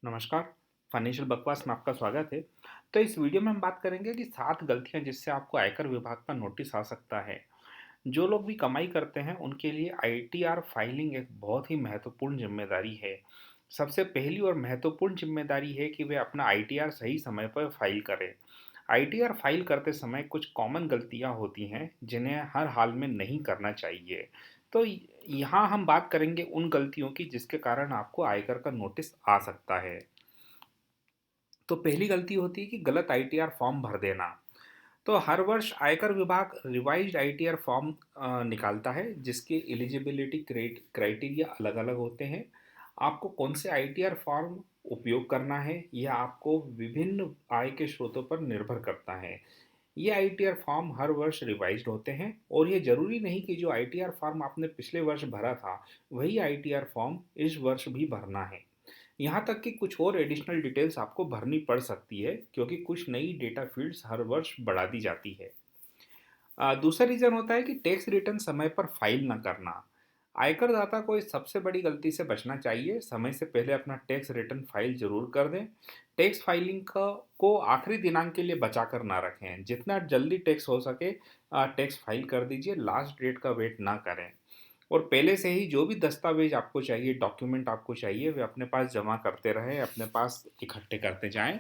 नमस्कार, फाइनेंशियल बकवास में आपका स्वागत है। तो इस वीडियो में हम बात करेंगे कि 7 गलतियाँ जिससे आपको आयकर विभाग का नोटिस आ सकता है। जो लोग भी कमाई करते हैं, उनके लिए आईटीआर फाइलिंग एक बहुत ही महत्वपूर्ण ज़िम्मेदारी है। सबसे पहली और महत्वपूर्ण ज़िम्मेदारी है कि वे अपना आईटीआर सही समय पर फाइल करें। आईटीआर फाइल करते समय कुछ कॉमन गलतियाँ होती हैं, जिन्हें हर हाल में नहीं करना चाहिए। तो यहाँ हम बात करेंगे उन गलतियों की जिसके कारण आपको आयकर का नोटिस आ सकता है। तो पहली गलती होती है कि गलत आईटीआर फॉर्म भर देना। तो हर वर्ष आयकर विभाग रिवाइज्ड आईटीआर फॉर्म निकालता है, जिसके एलिजिबिलिटी क्राइटेरिया अलग अलग होते हैं। आपको कौन से आईटीआर फॉर्म उपयोग करना है, यह आपको विभिन्न आय के स्रोतों पर निर्भर करता है। ये आईटीआर फॉर्म हर वर्ष रिवाइज्ड होते हैं, और ये जरूरी नहीं कि जो आईटीआर फॉर्म आपने पिछले वर्ष भरा था वही आईटीआर फॉर्म इस वर्ष भी भरना है। यहाँ तक कि कुछ और एडिशनल डिटेल्स आपको भरनी पड़ सकती है, क्योंकि कुछ नई डेटा फील्ड्स हर वर्ष बढ़ा दी जाती है। दूसरा रीज़न होता है कि टैक्स रिटर्न समय पर फाइल ना करना। आयकर दाता को इस सबसे बड़ी गलती से बचना चाहिए। समय से पहले अपना टैक्स रिटर्न फाइल जरूर कर दें। टैक्स फाइलिंग को आखिरी दिनांक के लिए बचा कर ना रखें। जितना जल्दी टैक्स हो सके टैक्स फाइल कर दीजिए, लास्ट डेट का वेट ना करें। और पहले से ही जो भी दस्तावेज आपको चाहिए, डॉक्यूमेंट आपको चाहिए, वे अपने पास जमा करते रहें, अपने पास इकट्ठे करते जाएं।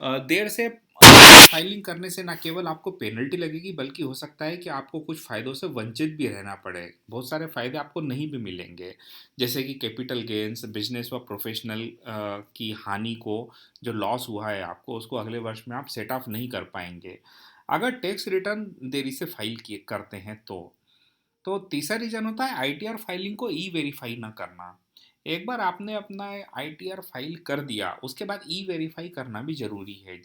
देर से फाइलिंग करने से ना केवल आपको पेनल्टी लगेगी, बल्कि हो सकता है कि आपको कुछ फ़ायदों से वंचित भी रहना पड़े। बहुत सारे फ़ायदे आपको नहीं भी मिलेंगे, जैसे कि कैपिटल गेन्स, बिजनेस व प्रोफेशनल की हानि को, जो लॉस हुआ है आपको, उसको अगले वर्ष में आप सेट ऑफ नहीं कर पाएंगे अगर टैक्स रिटर्न देरी से फाइल किए करते हैं तो तीसरा रीज़न होता है आईटीआर फाइलिंग को ई वेरीफाई ना करना। एक बार आपने अपना आईटीआर फाइल कर दिया, उसके बाद ई वेरीफाई करना भी ज़रूरी है,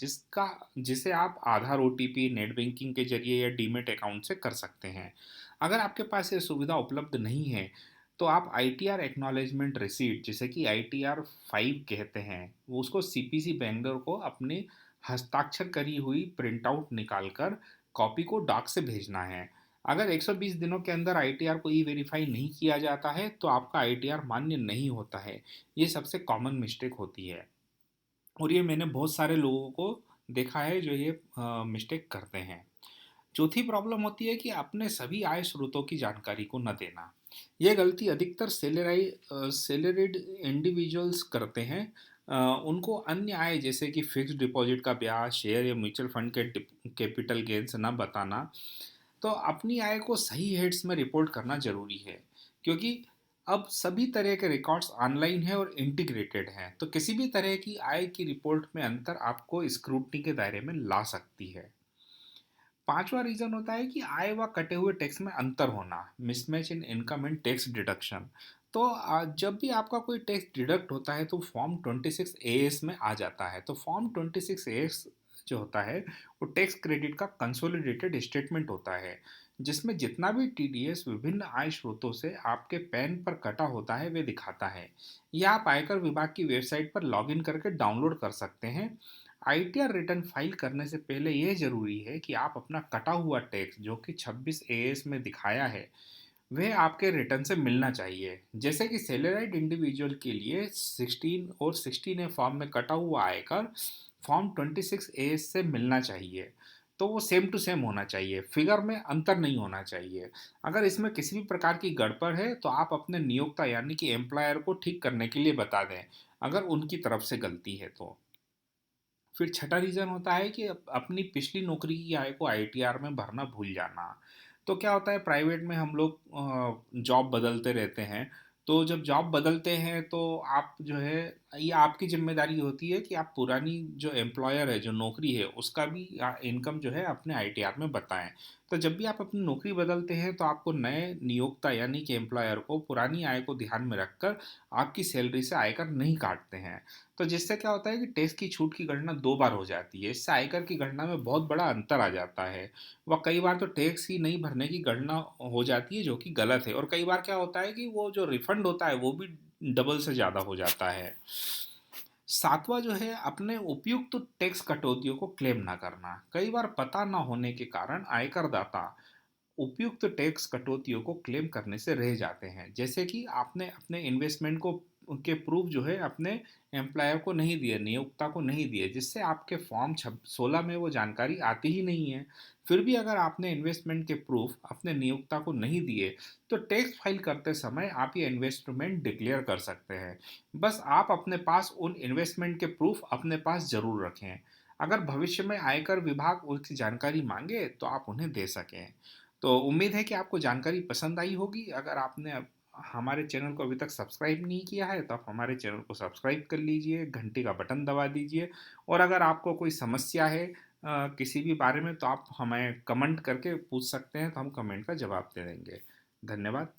जिसे आप आधार ओटीपी, नेट बैंकिंग के जरिए या डीमेट अकाउंट से कर सकते हैं। अगर आपके पास ये सुविधा उपलब्ध नहीं है, तो आप आईटीआर एक्नॉलेजमेंट रिसीट, जिसे कि आईटीआर 5 कहते हैं, वो उसको सीपीसी बैंगलोर को अपनी हस्ताक्षर करी हुई प्रिंट आउट निकाल कर कॉपी को डाक से भेजना है। अगर 120 दिनों के अंदर आईटीआर को ई वेरीफाई नहीं किया जाता है, तो आपका आईटीआर मान्य नहीं होता है। ये सबसे कॉमन मिस्टेक होती है, और ये मैंने बहुत सारे लोगों को देखा है जो ये मिस्टेक करते हैं। चौथी प्रॉब्लम होती है कि अपने सभी आय स्रोतों की जानकारी को न देना। यह गलती अधिकतर सैलरीड इंडिविजुअल्स करते हैं। उनको अन्य आय, जैसे कि फिक्स्ड डिपॉजिट का ब्याज, शेयर या म्यूचुअल फंड के कैपिटल गेन्स न बताना। तो अपनी आय को सही हेड्स में रिपोर्ट करना जरूरी है, क्योंकि अब सभी तरह के रिकॉर्ड्स ऑनलाइन है और इंटीग्रेटेड हैं। तो किसी भी तरह की आय की रिपोर्ट में अंतर आपको स्क्रूटनी के दायरे में ला सकती है। पांचवा रीजन होता है कि आय व कटे हुए टैक्स में अंतर होना, mismatch in income and tax deduction. तो जब भी आपका कोई टैक्स डिडक्ट होता है, तो फॉर्म 26 एएस में आ जाता है। तो फॉर्म 26 एएस जो होता है, वो टैक्स क्रेडिट का कंसोलिडेटेड स्टेटमेंट होता है, जिसमें जितना भी टीडीएस विभिन्न आय स्रोतों से आपके पैन पर कटा होता है वे दिखाता है। यह आप आयकर विभाग की वेबसाइट पर लॉगिन करके डाउनलोड कर सकते हैं। आईटीआर रिटर्न फाइल करने से पहले यह जरूरी है कि आप अपना कटा हुआ टैक्स, जो कि 26 एएस में दिखाया है, वह आपके रिटर्न से मिलना चाहिए। जैसे कि सैलराइड इंडिविजुअल के लिए 16 और 16 ए फॉर्म में कटा हुआ आयकर फॉर्म 26 एएस से मिलना चाहिए। तो वो सेम टू सेम होना चाहिए, फिगर में अंतर नहीं होना चाहिए। अगर इसमें किसी भी प्रकार की गड़बड़ है, तो आप अपने नियोक्ता यानी कि एम्प्लॉयर को ठीक करने के लिए बता दें, अगर उनकी तरफ से गलती है तो। फिर छठा रीज़न होता है कि अपनी पिछली नौकरी की आय को आईटीआर में भरना भूल जाना। तो क्या होता है, प्राइवेट में हम लोग जॉब बदलते रहते हैं। तो जब जॉब बदलते हैं, तो आप जो है, ये आपकी जिम्मेदारी होती है कि आप पुरानी जो एम्प्लॉयर है, जो नौकरी है, उसका भी इनकम जो है अपने आईटीआर में बताएं। तो जब भी आप अपनी नौकरी बदलते हैं, तो आपको नए नियोक्ता यानी कि एम्प्लॉयर को पुरानी आय को ध्यान में रखकर आपकी सैलरी से आयकर नहीं काटते हैं। तो जिससे क्या होता है कि टैक्स की छूट की गणना दो बार हो जाती है। इससे आयकर की गणना में बहुत बड़ा अंतर आ जाता है। व कई बार तो टैक्स ही नहीं भरने की गणना हो जाती है, जो कि गलत है। और कई बार क्या होता है कि वो जो रिफंड होता है, वो भी डबल से ज़्यादा हो जाता है। सातवां जो है, अपने उपयुक्त तो टैक्स कटौतियों को क्लेम ना करना। कई बार पता ना होने के कारण आयकर दाता उपयुक्त टैक्स कटौतियों को क्लेम करने से रह जाते हैं। जैसे कि आपने अपने इन्वेस्टमेंट को के प्रूफ जो है अपने एम्प्लॉयर को नहीं दिए, नियोक्ता को नहीं दिए, जिससे आपके फॉर्म 16 में वो जानकारी आती ही नहीं है। फिर भी अगर आपने इन्वेस्टमेंट के प्रूफ अपने नियोक्ता को नहीं दिए, तो टैक्स फाइल करते समय आप ये इन्वेस्टमेंट डिक्लेयर कर सकते हैं। बस आप अपने पास उन इन्वेस्टमेंट के प्रूफ अपने पास ज़रूर रखें। अगर भविष्य में आयकर विभाग उसकी जानकारी मांगे तो आप उन्हें दे सकें। तो उम्मीद है कि आपको जानकारी पसंद आई होगी। अगर आपने हमारे चैनल को अभी तक सब्सक्राइब नहीं किया है तो आप हमारे चैनल को सब्सक्राइब कर लीजिए, घंटी का बटन दबा दीजिए। और अगर आपको कोई समस्या है किसी भी बारे में, तो आप हमें कमेंट करके पूछ सकते हैं, तो हम कमेंट का जवाब दे देंगे। धन्यवाद।